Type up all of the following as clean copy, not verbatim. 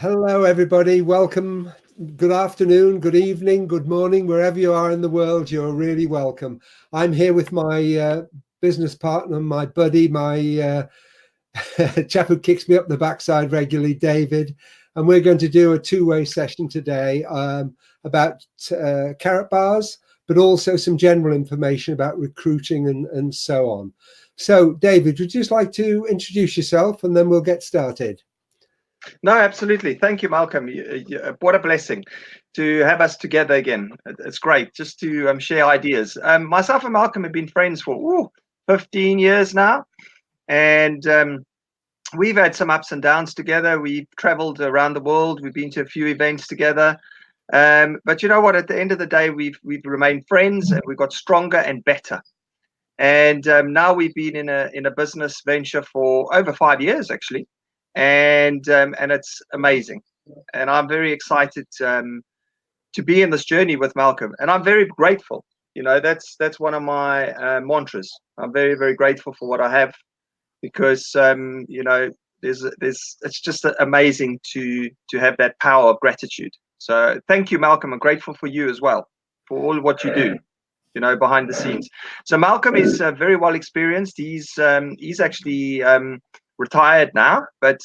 Hello, everybody. Welcome. Good afternoon, good evening, good morning, wherever you are in the world. You're really welcome. I'm here with my business partner, my buddy, my chap who kicks me up the backside regularly, David. And we're going to do a two-way session today about Karatbars, but also some general information about recruiting and so on. So, David, would you just like to introduce yourself and then we'll get started? No, absolutely. Thank you, Malcolm. What a blessing to have us together again. It's great just to share ideas. Myself and Malcolm have been friends for 15 years now, and we've had some ups and downs together. We've traveled around the world. We've been to a few events together. But you know what? At the end of the day, we've remained friends, and we've got stronger and better. And now we've been in a business venture for over 5 years, actually, and it's amazing. And I'm very excited to be in this journey with Malcolm, and I'm very grateful. You know, that's one of my mantras. I'm very, very grateful for what I have, because you know, there's it's just amazing to have that power of gratitude. So thank you, Malcolm. I'm grateful for you as well for all what you do, you know, behind the scenes. So Malcolm is very well experienced. He's actually retired now, but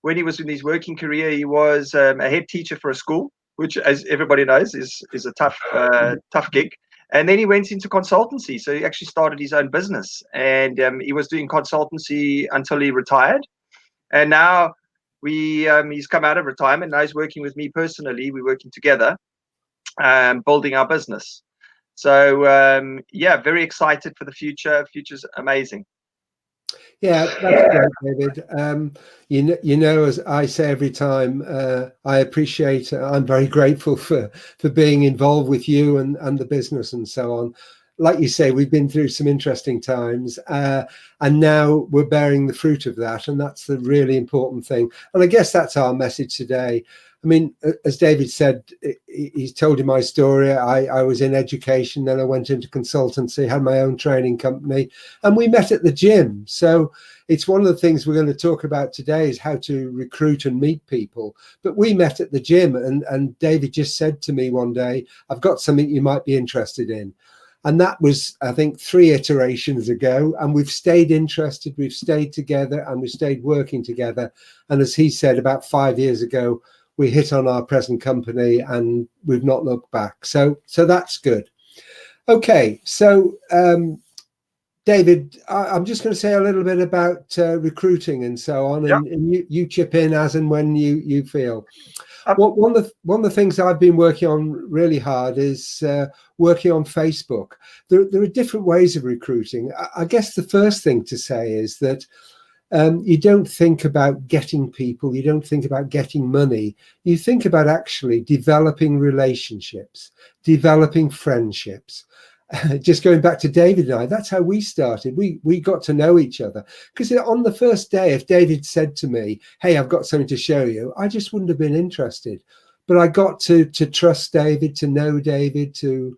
when he was in his working career, he was a head teacher for a school, which, as everybody knows, is a tough gig. And then he went into consultancy. So he actually started his own business, and he was doing consultancy until he retired. And now he's come out of retirement. Now he's working with me personally. We're working together, building our business. So yeah, very excited for the future. Future's amazing. Yeah, that's great, David. You know, as I say every time, I appreciate. I'm very grateful for being involved with you and the business and so on. Like you say, we've been through some interesting times, and now we're bearing the fruit of that, and that's the really important thing. And I guess that's our message today. I mean, as David said, he's told you my story. I was in education, then I went into consultancy, had my own training company, and we met at the gym. So it's one of the things we're going to talk about today is how to recruit and meet people. But we met at the gym, and David just said to me one day, I've got something you might be interested in. And that was, I think, 3 iterations ago. And we've stayed interested, we've stayed together, and we've stayed working together. And as he said, about 5 years ago, we hit on our present company and we've not looked back. So that's good. Okay, so David, I'm just going to say a little bit about recruiting and so on, Yeah. and you chip in as and when you feel. One of the things I've been working on really hard is working on Facebook. There are different ways of recruiting. I guess the first thing to say is that you don't think about getting people, you don't think about getting money. You think about actually developing relationships, developing friendships. Just going back to David and I, that's how we started. We got to know each other, because on the first day, if David said to me, hey, I've got something to show you, I just wouldn't have been interested. But I got to trust David, to know David, to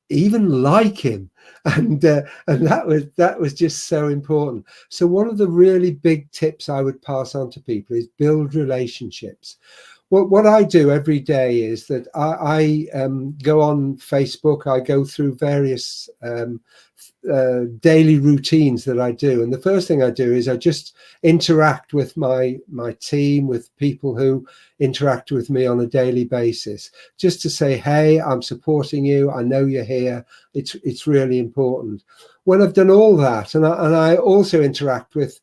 even like him. And that was just so important. So one of the really big tips I would pass on to people is build relationships. What I do every day is that I go on Facebook. I go through various daily routines that I do. And the first thing I do is I just interact with my team, with people who interact with me on a daily basis, just to say, hey, I'm supporting you. I know you're here. It's really important. When I've done all that, and I also interact with,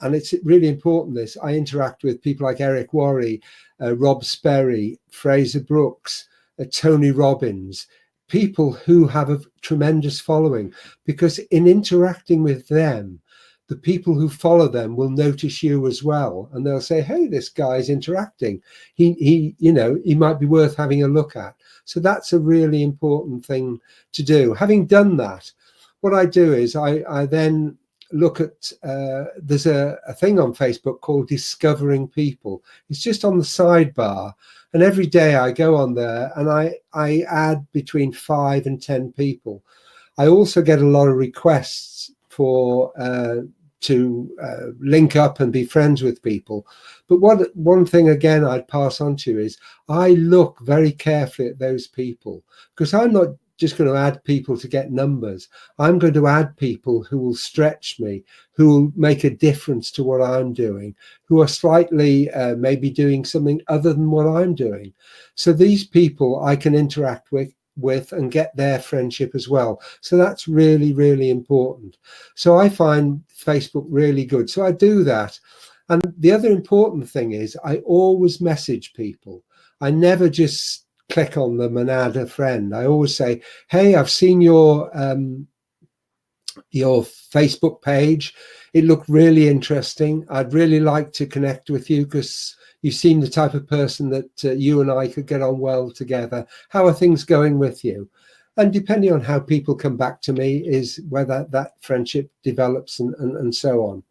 and it's really important this, I interact with people like Eric Worre, Rob Sperry, Fraser Brooks, Tony Robbins, people who have a tremendous following, because in interacting with them, the people who follow them will notice you as well, and they'll say, hey, this guy's interacting. He you know, he might be worth having a look at. So that's a really important thing to do. Having done that, what I do is I then look at, there's a thing on Facebook called Discovering People. It's just on the sidebar. And every day I go on there and I add between 5 and 10 people. I also get a lot of requests for link up and be friends with people. But one thing again I'd pass on to you is I look very carefully at those people, because I'm not just going to add people to get numbers. I'm going to add people who will stretch me, who will make a difference to what I'm doing, who are slightly maybe doing something other than what I'm doing. So these people I can interact with and get their friendship as well. So that's really, really important. So I find Facebook really good. So I do that. And the other important thing is I always message people. I never just click on them and add a friend. I always say, hey, I've seen your Facebook page. It looked really interesting. I'd really like to connect with you because you seem the type of person that you and I could get on well together. How are things going with you? And depending on how people come back to me is whether that friendship develops and so on.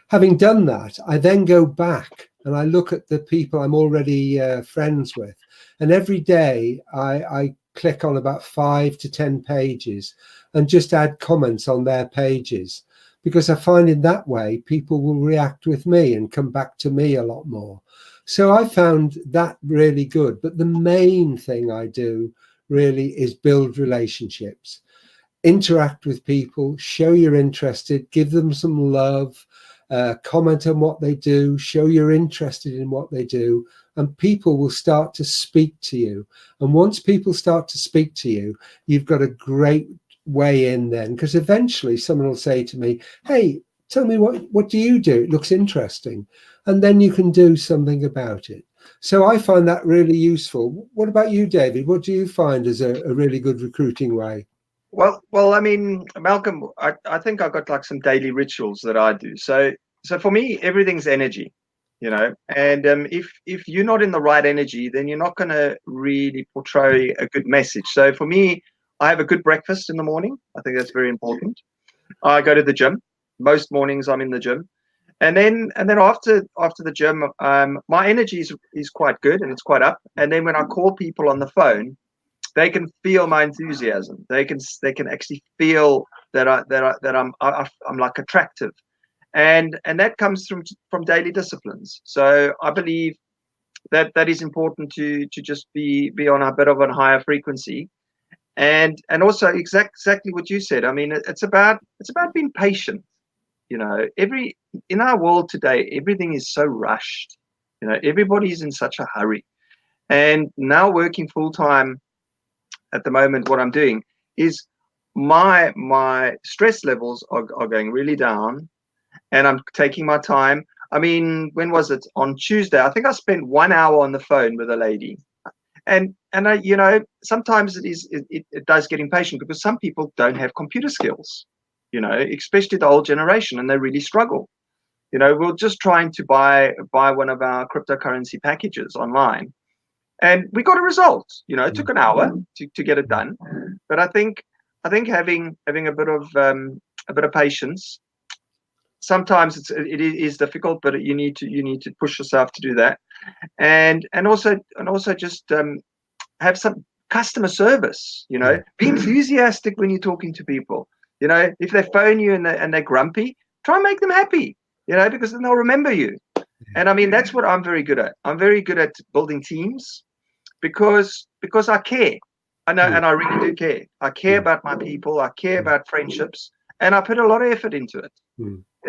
Having done that, I then go back and I look at the people I'm already friends with. And every day I click on about 5 to 10 pages and just add comments on their pages, because I find in that way people will react with me and come back to me a lot more. So I found that really good. But the main thing I do really is build relationships, interact with people, show you're interested, give them some love, comment on what they do, show you're interested in what they do, and people will start to speak to you. And once people start to speak to you, you've got a great way in then, because eventually someone will say to me, hey, tell me what do you do? It looks interesting. And then you can do something about it. So I find that really useful. What about you, David? What do you find as a really good recruiting way? Well, I mean, Malcolm, I think I've got like some daily rituals that I do. So for me, everything's energy, and if you're not in the right energy, then you're not going to really portray a good message. So for me, I have a good breakfast in the morning. I think that's very important. I go to the gym. Most mornings I'm in the gym. And then after the gym, my energy is quite good and it's quite up. And then when I call people on the phone, they can feel my enthusiasm. They can actually feel that I'm like attractive, and that comes from daily disciplines. So I believe that is important to just be on a bit of a higher frequency, and also exactly what you said. I mean, it's about being patient. In our world today, everything is so rushed. Everybody's in such a hurry, and now working full time at the moment, what I'm doing is my stress levels are going really down, and I'm taking my time. I mean, when was it? On Tuesday, I think I spent 1 hour on the phone with a lady, and sometimes it does get impatient because some people don't have computer skills, especially the old generation, and they really struggle. We're just trying to buy one of our cryptocurrency packages online, and we got a result. It took an hour to get it done, but I think having a bit of patience. Sometimes it is difficult, but you need to push yourself to do that, and also just have some customer service. Be enthusiastic when you're talking to people. If they phone you and they're grumpy, try and make them happy. Because then they'll remember you. And I mean, that's what I'm very good at. I'm very good at building teams, because I care. I know, and I really do care. I care about my people. I care about friendships, and I put a lot of effort into it.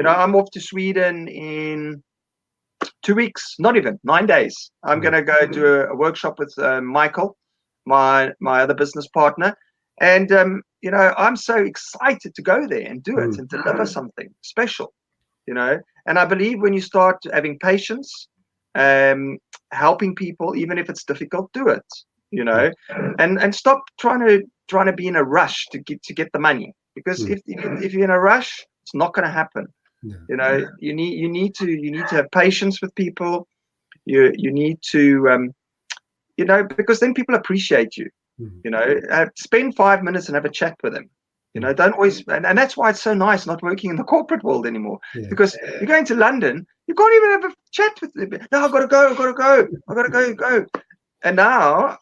I'm off to Sweden in 2 weeks, not even 9 days. I'm going to go do a workshop with Michael, my other business partner, and I'm so excited to go there and do it and deliver something special. And I believe when you start having patience, helping people, even if it's difficult, do it. And stop trying to be in a rush to get the money, because if you're in a rush, it's not going to happen. You need to have patience with people. You need to because then people appreciate you. Spend 5 minutes and have a chat with them. Don't always, and that's why it's so nice not working in the corporate world anymore. Because you're going to London, you can't even have a chat with them. No, I've got to go. And now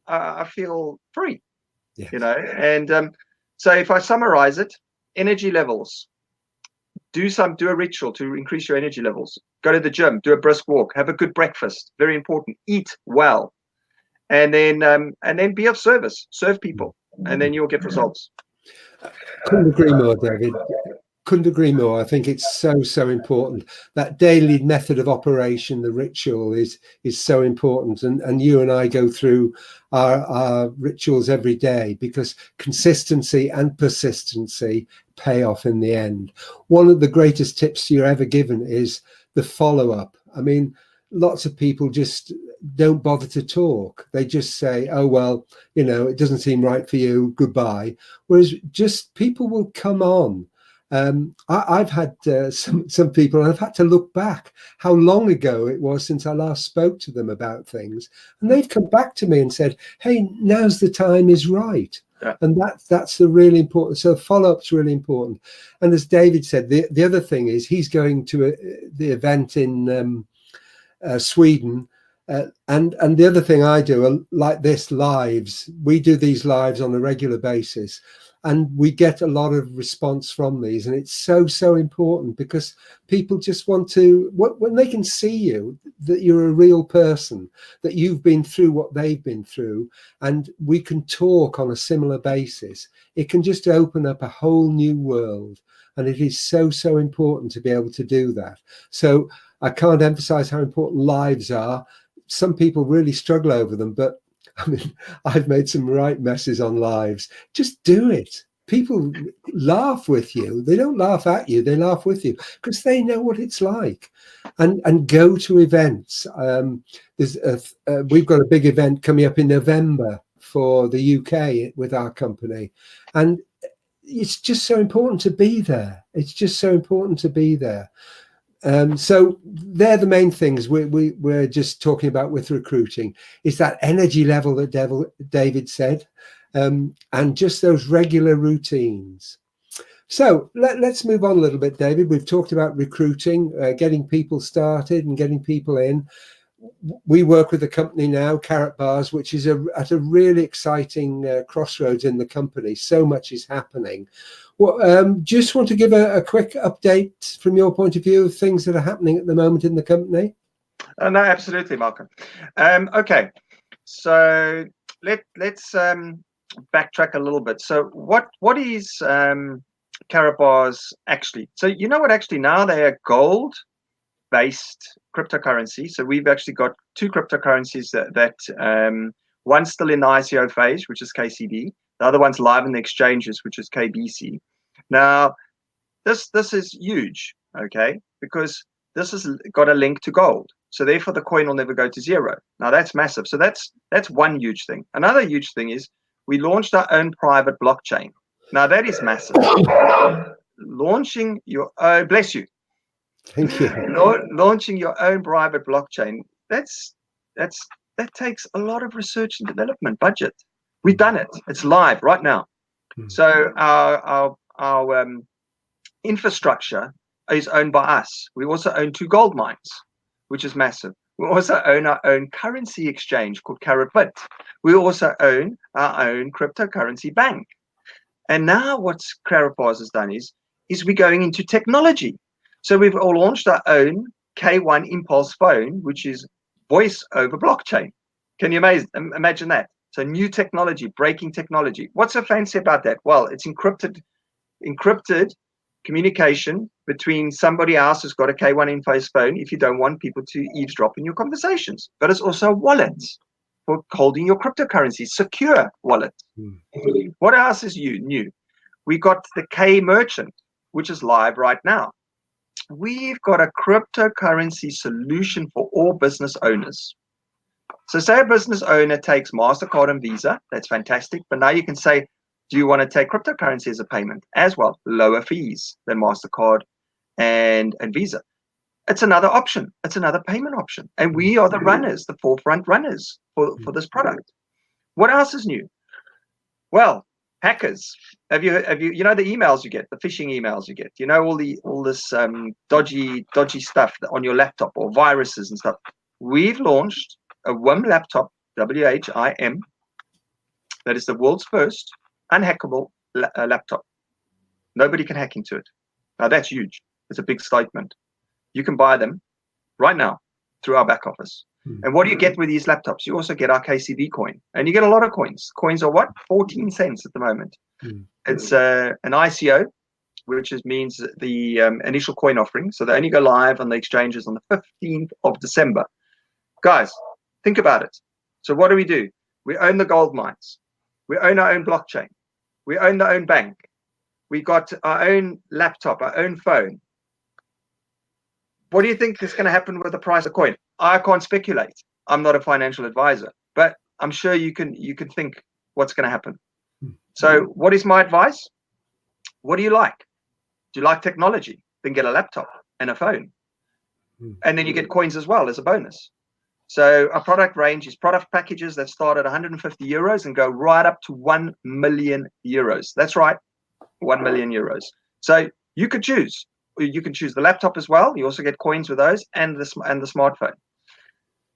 I feel free. And so if I summarize it, energy levels, do a ritual to increase your energy levels. Go to the gym, do a brisk walk, have a good breakfast. Very important. Eat well, and then be of service. Serve people, and then you'll get results. Couldn't agree more, David. Couldn't agree more. I think it's so important. That daily method of operation, the ritual, is so important. And you and I go through our rituals every day, because consistency and persistency pay off in the end. One of the greatest tips you're ever given is the follow-up. I mean, lots of people just don't bother to talk. They just say, oh, well, it doesn't seem right for you, goodbye. Whereas just people will come on. I've had some people, and I've had to look back how long ago it was since I last spoke to them about things, and they've come back to me and said, hey, now's the time is right. Yeah. And that's the really important. So follow-up's really important. And as David said, the other thing is he's going to the event in Sweden. And the other thing I do, like this, lives. We do these lives on a regular basis, and we get a lot of response from these. And it's so important, because people just want to, when they can see you, that you're a real person, that you've been through what they've been through, and we can talk on a similar basis. It can just open up a whole new world. And it is so important to be able to do that. So I can't emphasize how important lives are. Some people really struggle over them, but I mean, I've made some right messes on lives. Just do it. People laugh with you. They don't laugh at you. They laugh with you, because they know what it's like. And go to events. We've got a big event coming up in November for the UK with our company. And it's just so important to be there. It's just so important to be there. So they're the main things we're just talking about with recruiting, is that energy level that David said, and just those regular routines. So let's move on a little bit, David. We've talked about recruiting, getting people started and getting people in. We work with a company now, Karatbars, which is at a really exciting crossroads in the company. So much is happening. Well, just want to give a quick update from your point of view of things that are happening at the moment in the company? No, absolutely, Malcolm. Okay, so let's backtrack a little bit. So what is Karatbars actually? So you know what? Actually, now they are gold-based cryptocurrency. So we've actually got two cryptocurrencies that one's still in the ICO phase, which is KCD. The other one's live in the exchanges, which is KBC. Now, this is huge, okay, because this has got a link to gold. So therefore, the coin will never go to zero. Now, that's massive. So that's one huge thing. Another huge thing is we launched our own private blockchain. Now, that is massive. Launching your own, bless you. Thank you. Launching your own private blockchain, that takes a lot of research and development budget. We've done it. It's live right now. So our infrastructure is owned by us. We also own 2 gold mines, which is massive. We also own our own currency exchange called Karatbars. We also own our own cryptocurrency bank. And now what Karatbars has done is we're going into technology. So we've all launched our own K1 Impulse phone, which is voice over blockchain. Can you imagine that? So new technology, breaking technology. What's so fancy about that? Well, it's encrypted communication between somebody else who's got a K1 Impulse phone if you don't want people to eavesdrop in your conversations. But it's also a wallet for holding your cryptocurrency, secure wallet. What else is new? We got the K Merchant, which is live right now. We've got a cryptocurrency solution for all business owners. So say a business owner takes MasterCard and Visa, that's fantastic. But now you can say, do you want to take cryptocurrency as a payment as well? Lower fees than MasterCard and Visa. It's another option. It's another payment option. And we are the runners, the forefront runners for this product. What else is new? Well, hackers. Have you you know the emails you get, the phishing emails you get, you know, all this dodgy stuff on your laptop or viruses and stuff. We've launched a WIM laptop, WHIM, that is the world's first unhackable laptop. Nobody can hack into it. Now that's huge. It's a big statement. You can buy them right now through our back office. And what do you get with these laptops? You also get our KCB coin, and you get a lot of coins. Coins are what? 14 cents at the moment. It's an ICO, which means the initial coin offering. So they only go live on the exchanges on the 15th of December. Guys, think about it. So what do? We own the gold mines. We own our own blockchain. We own our own bank. We got our own laptop, our own phone. What do you think is going to happen with the price of coin? I can't speculate. I'm not a financial advisor, but I'm sure you can think what's going to happen. So what is my advice? What do you like? Do you like technology? Then get a laptop and a phone. And then you get coins as well as a bonus. So our product range is product packages that start at 150 euros and go right up to 1 million euros. That's right, 1 million euros. So you could choose. You can choose the laptop as well. You also get coins with those and the smartphone.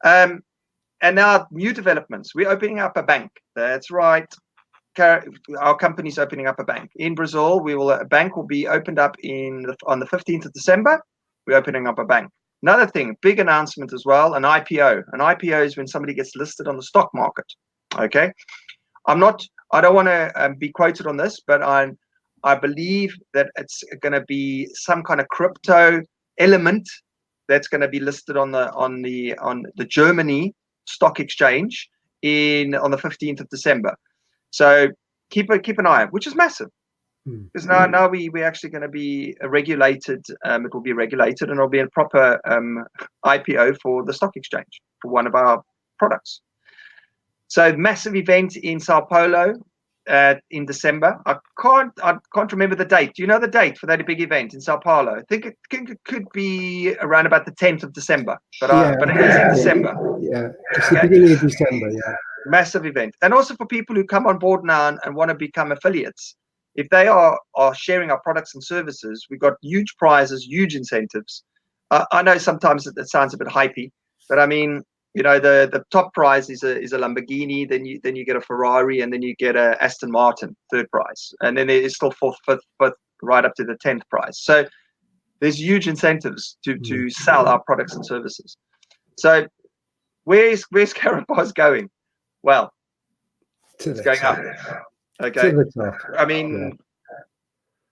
And now new developments. We're opening up a bank. That's right. Our company's opening up a bank in Brazil. A bank will be opened up on the 15th of December. We're opening up a bank. Another thing, big announcement as well, an IPO. An IPO is when somebody gets listed on the stock market. Okay. I don't want to be quoted on this, but I believe that it's going to be some kind of crypto element that's going to be listed on the Germany stock exchange on the 15th of December. So keep an eye on it, which is massive. Because now we're actually going to be regulated. It will be regulated, and it'll be a proper IPO for the stock exchange for one of our products. So massive event in Sao Paulo in December. I can't remember the date. Do you know the date for that big event in Sao Paulo? I think it could be around about the 10th of December. But it is in December. Yeah, it's the beginning of December. Yeah, massive event, and also for people who come on board now and want to become affiliates. If they are sharing our products and services, we've got huge prizes, huge incentives. I know sometimes it sounds a bit hypey, but I mean, the top prize is a Lamborghini, then you get a Ferrari, and then you get a Aston Martin, third prize, and then it is still fourth, fifth, right up to the 10th prize. So there's huge incentives to sell our products and services. So where's Karatbars going? Well, it's going up. Okay. I mean,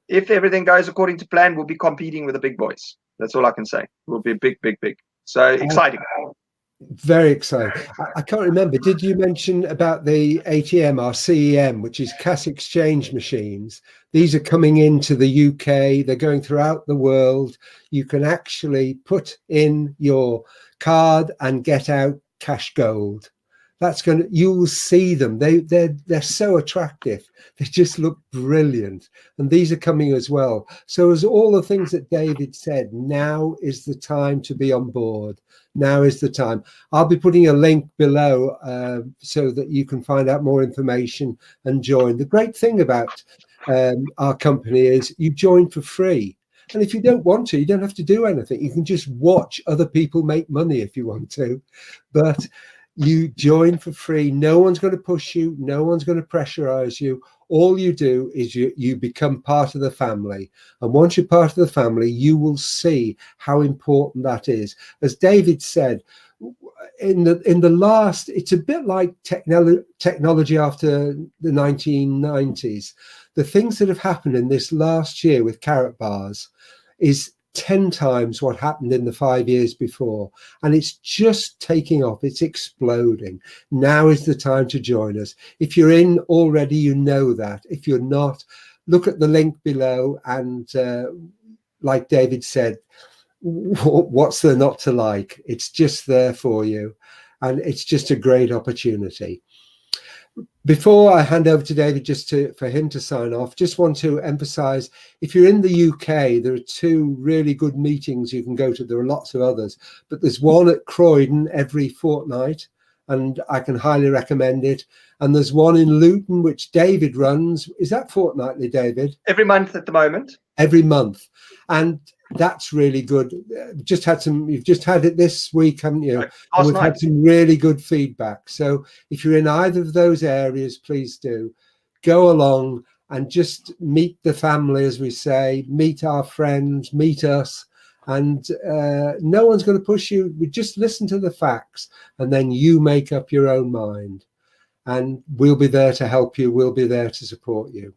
if everything goes according to plan, we'll be competing with the big boys. That's all I can say. We'll be big. So exciting. Very exciting. I can't remember. Did you mention about the ATM or CEM, which is cash exchange machines? These are coming into the UK. They're going throughout the world. You can actually put in your card and get out cash gold. You will see them. They're so attractive. They just look brilliant. And these are coming as well. So as all the things that David said, now is the time to be on board. Now is the time. I'll be putting a link below so that you can find out more information and join. The great thing about our company is you join for free. And if you don't want to, you don't have to do anything. You can just watch other people make money if you want to. But you join for free. No one's going to push you. No one's going to pressurize you. All you do is you become part of the family. And once you're part of the family, you will see how important that is. As David said, in the last, it's a bit like technology after the 1990s. The things that have happened in this last year with Karatbars is 10 times what happened in the 5 years before, and it's just taking off. It's exploding. Now is the time to join us. If you're in already, you know that. If you're not, look at the link below, and like David said, what's there not to like? It's just there for you, and it's just a great opportunity. Before I hand over to David, for him to sign off, just want to emphasize, if you're in the UK, there are 2 really good meetings you can go to. There are lots of others, but there's one at Croydon every fortnight, and I can highly recommend it. And there's one in Luton, which David runs. Is that fortnightly, David? Every month at the moment. Every month. And that's really good. You've just had it this week, haven't you? And we've had some really good feedback. So if you're in either of those areas, please do go along and just meet the family, as we say, meet our friends, meet us. And no one's going to push you. We just listen to the facts, and then you make up your own mind. And we'll be there to help you. We'll be there to support you.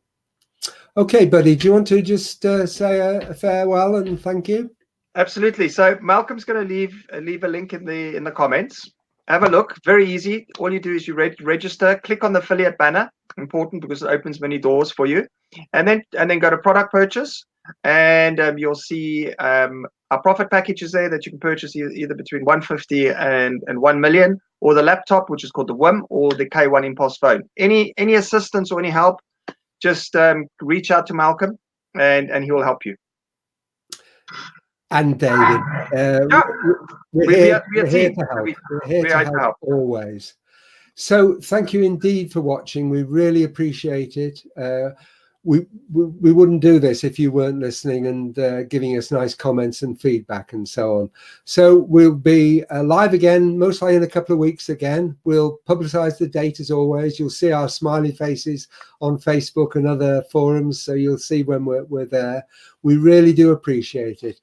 Okay, buddy, do you want to just say a farewell and thank you? Absolutely. So Malcolm's going to leave a link in the comments. Have a look. Very easy. All you do is you register, click on the affiliate banner. Important because it opens many doors for you, and then go to product purchase, and you'll see our profit packages there that you can purchase either between 150 and 1 million, or the laptop, which is called the WIM, or the K1 Impulse phone. Any assistance or any help, just reach out to Malcolm, and he will help you. And David, we're here to help. We're here to help always. So thank you indeed for watching. We really appreciate it. We wouldn't do this if you weren't listening and giving us nice comments and feedback and so on. So we'll be live again, most likely in a couple of weeks again. We'll publicize the date as always. You'll see our smiley faces on Facebook and other forums, so you'll see when we're there. We really do appreciate it.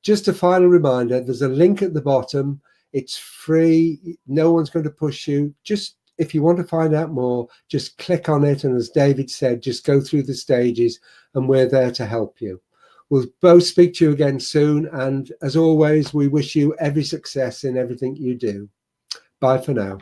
Just a final reminder, there's a link at the bottom. It's free. No one's going to push you. Just if you want to find out more, just click on it. And as David said, just go through the stages and we're there to help you. We'll both speak to you again soon. And as always, we wish you every success in everything you do. Bye for now.